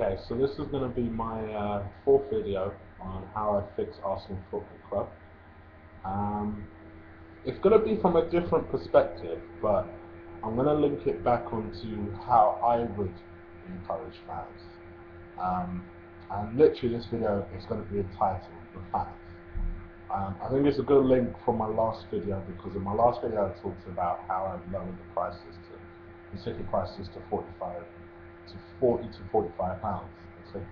Okay, so this is going to be my fourth video on how I fix Arsenal Football Club. Um, it's going to be from a different perspective, but I'm going to link it back onto how I would encourage fans. Um, and literally this video is going to be entitled The Fans. I think it's a good link from my last video because in my last video I talked about how I've lowered the ticket prices to 40 to 45 pounds a ticket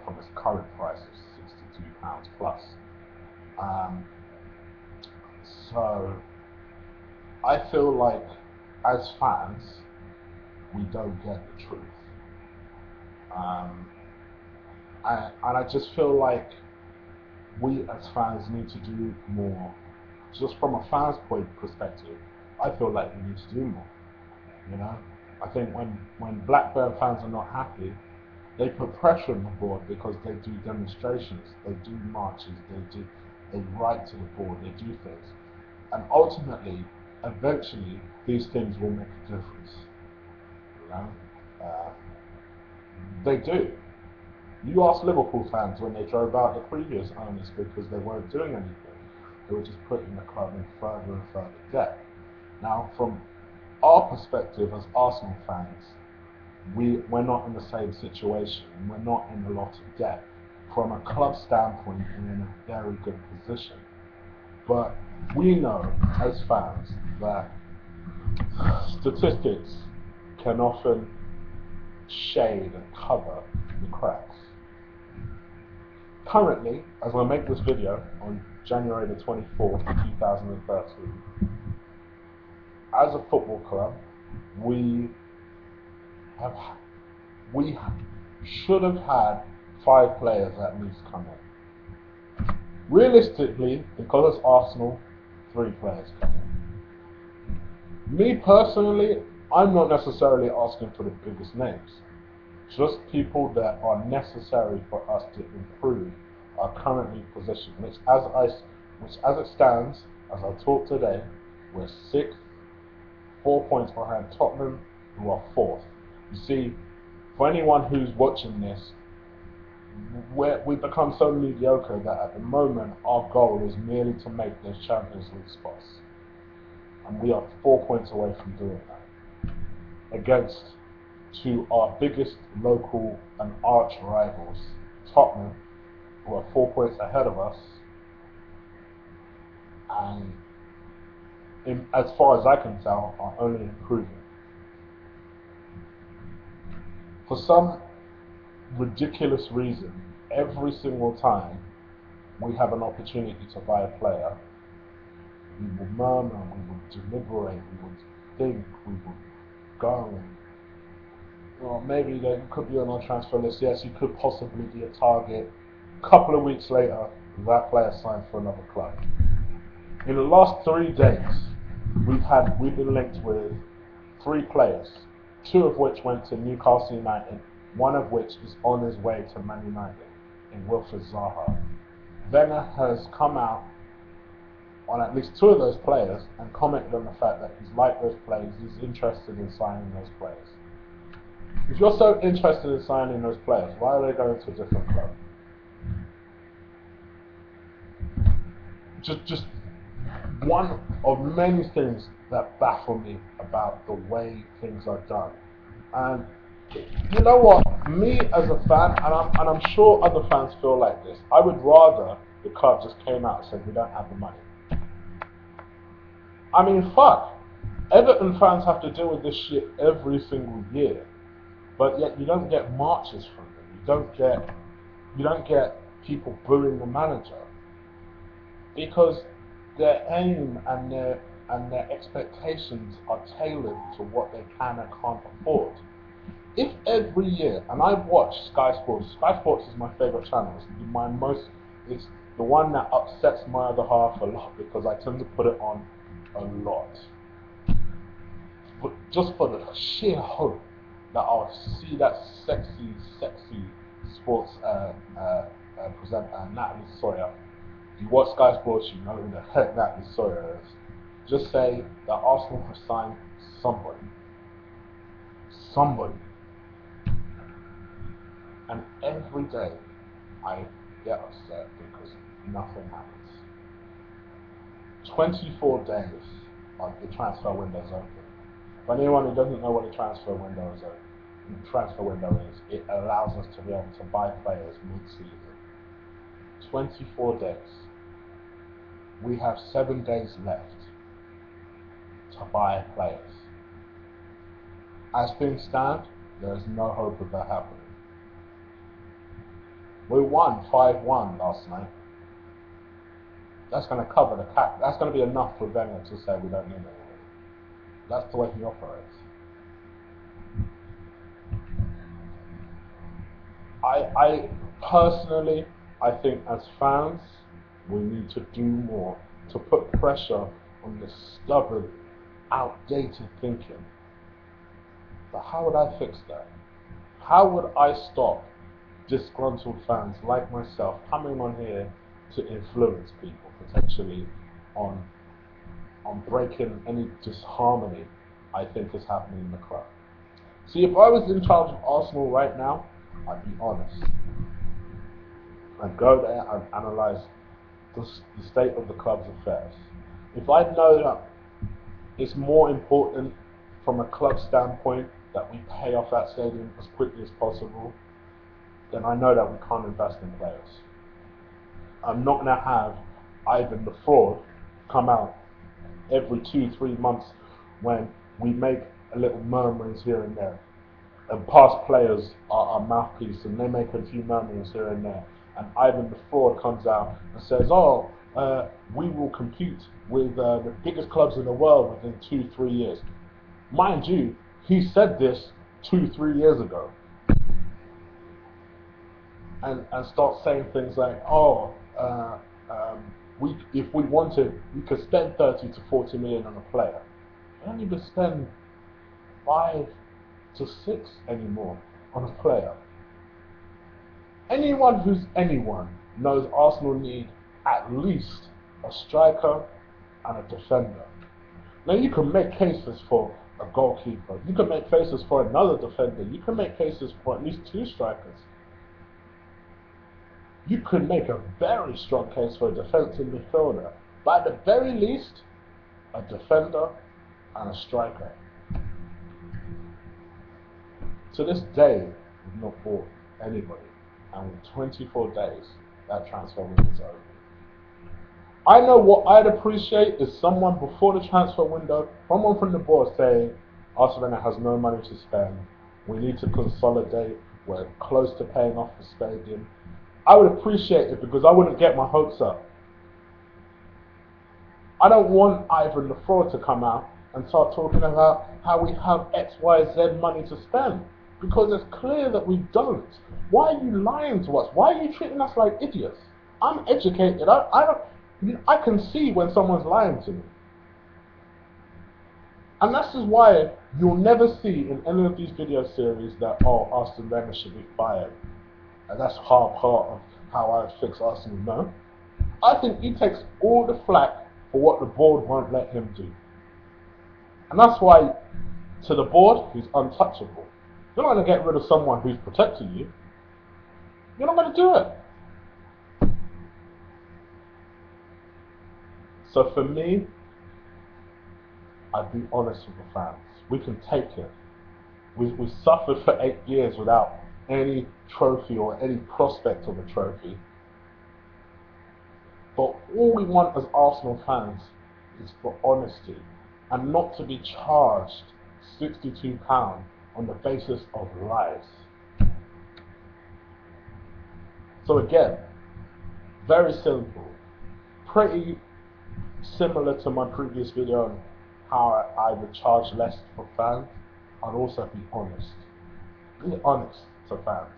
from its current price of 62 pounds plus. Um, so I feel like as fans we don't get the truth, um, and I just feel like we as fans need to do more. Just from a fan's point perspective, I feel like we need to do more. You know, I think when Blackburn fans are not happy, they put pressure on the board because they do demonstrations, they do marches, they write to the board, they do things, and ultimately, eventually, these things will make a difference. You know, uh, they do. You ask Liverpool fans when they drove out the previous owners because they weren't doing anything. They were just putting the club in further and further debt. Now, from our perspective as Arsenal fans, we're not in the same situation. We're not in a lot of debt. From a club standpoint, we're in a very good position. But we know as fans that statistics can often shade and cover the cracks. Currently, as I make this video on January the 24th, 2013, as a football club, we have we should have had 5 players at least come in. Realistically, because it's Arsenal, 3 players come in. Me personally, I'm not necessarily asking for the biggest names. Just people that are necessary for us to improve our currently position, which as it stands, as I talk today, we're 6th, 4 points behind Tottenham, who are 4th. You see, for anyone who's watching this, we've become so mediocre that at the moment our goal is merely to make those Champions League spots. And we are 4 points away from doing that. Against to our biggest local and arch rivals, Tottenham, who are 4 points ahead of us, and as far as I can tell, are only improving. For some ridiculous reason, every single time we have an opportunity to buy a player, we will murmur, we will deliberate, we will think, we will go and, well, maybe they could be on our transfer list, yes, you could possibly be a target. A couple of weeks later, that player signed for another club. In the last 3 days, we've been linked with 3 players, 2 of which went to Newcastle United, 1 of which is on his way to Man United, in Wilfried Zaha. Wenger has come out on at least 2 of those players and commented on the fact that he's liked those players, he's interested in signing those players. If you're so interested in signing those players, why are they going to a different club? Just one of many things that baffle me about the way things are done. And you know what? Me as a fan, and I'm sure other fans feel like this, I would rather the club just came out and said we don't have the money. I mean, fuck. Everton fans have to deal with this shit every single year, but yet you don't get marches from them. You don't get people booing the manager because their aim and their expectations are tailored to what they can and can't afford. If every year, and I watch Sky Sports. Sky Sports is my favourite channel. It's the one that upsets my other half a lot because I tend to put it on a lot. But just for the sheer hope that I'll see that sexy sports presenter, Natalie Sawyer. If you watch Sky Sports, you know who the heck Natalie Sawyer is. Just say that Arsenal have signed somebody. And every day I get upset because nothing happens. 24 days of the transfer window's open. For anyone who doesn't know what a transfer window is, it allows us to be able to buy players mid-season. 24 days. We have 7 days left to buy players. As things stand, there is no hope of that happening. We won 5-1 last night. That's going to cover the cap. That's going to be enough for Wenger to say we don't need anyone. That's the way he operates. I personally, I think as fans, we need to do more to put pressure on this stubborn, outdated thinking. But how would I fix that? How would I stop disgruntled fans like myself coming on here to influence people potentially on breaking any disharmony I think is happening in the club? See, if I was in charge of Arsenal right now, I'd be honest. I'd go there and analyse the state of the club's affairs. If I know that it's more important from a club standpoint that we pay off that stadium as quickly as possible, then I know that we can't invest in players. I'm not going to have Ivan the fraud come out every 2-3 months when we make a little murmurings here and there. And past players are our mouthpiece and they make a few murmurings here and there. And Ivan the fraud comes out and says, we will compete with the biggest clubs in the world within 2-3 years. Mind you, he said this 2-3 years ago. And start saying things like, if we wanted, we could spend 30 to 40 million on a player. We don't even spend 5 to 6 anymore on a player. Anyone who's anyone knows Arsenal need at least a striker and a defender. Now you can make cases for a goalkeeper, you can make cases for another defender, you can make cases for at least 2 strikers. You could make a very strong case for a defensive midfielder, but at the very least, a defender and a striker. To this day, we've not bought anybody, and with 24 days, that transfer window is over. I know what I'd appreciate is someone before the transfer window, someone from the board saying, Arsenal has no money to spend, we need to consolidate, we're close to paying off the stadium. I would appreciate it because I wouldn't get my hopes up. I don't want Ivan the fraud to come out and start talking about how we have X, Y, Z money to spend. Because it's clear that we don't. Why are you lying to us? Why are you treating us like idiots? I'm educated. I can see when someone's lying to me. And that's just why you'll never see in any of these video series that, Arsene Wenger should be fired. And that's part of how I fix Arsenal. No. I think he takes all the flack for what the board won't let him do. And that's why, to the board, he's untouchable. You're not going to get rid of someone who's protecting you. You're not going to do it. So for me, I'd be honest with the fans. We can take it. We suffered for 8 years without any trophy or any prospect of a trophy. But all we want as Arsenal fans is for honesty and not to be charged £62 on the basis of lies. So again, very simple, pretty similar to my previous video on how I would charge less for fans. I'd also be honest. Be honest to fans.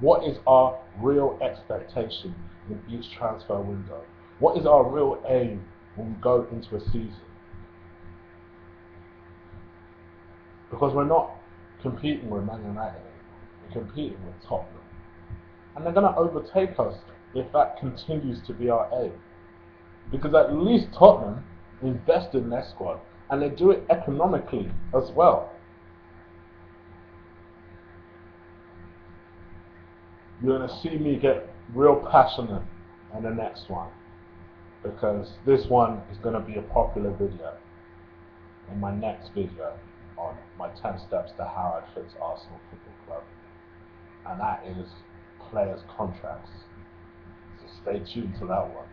What is our real expectation in each transfer window? What is our real aim when we go into a season? Because we're not competing with Man United, we're competing with Tottenham. And they're going to overtake us if that continues to be our aim. Because at least Tottenham invest in their squad, and they do it economically as well. you're gonna see me get real passionate in the next one, because this one is gonna be a popular video. In my next video on my 10 steps to how I fix Arsenal Football Club, and that is players' contracts. So stay tuned to that one.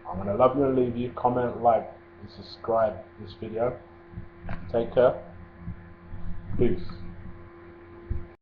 I'm gonna love you and leave you. Comment, like, and subscribe this video. Take care. Peace.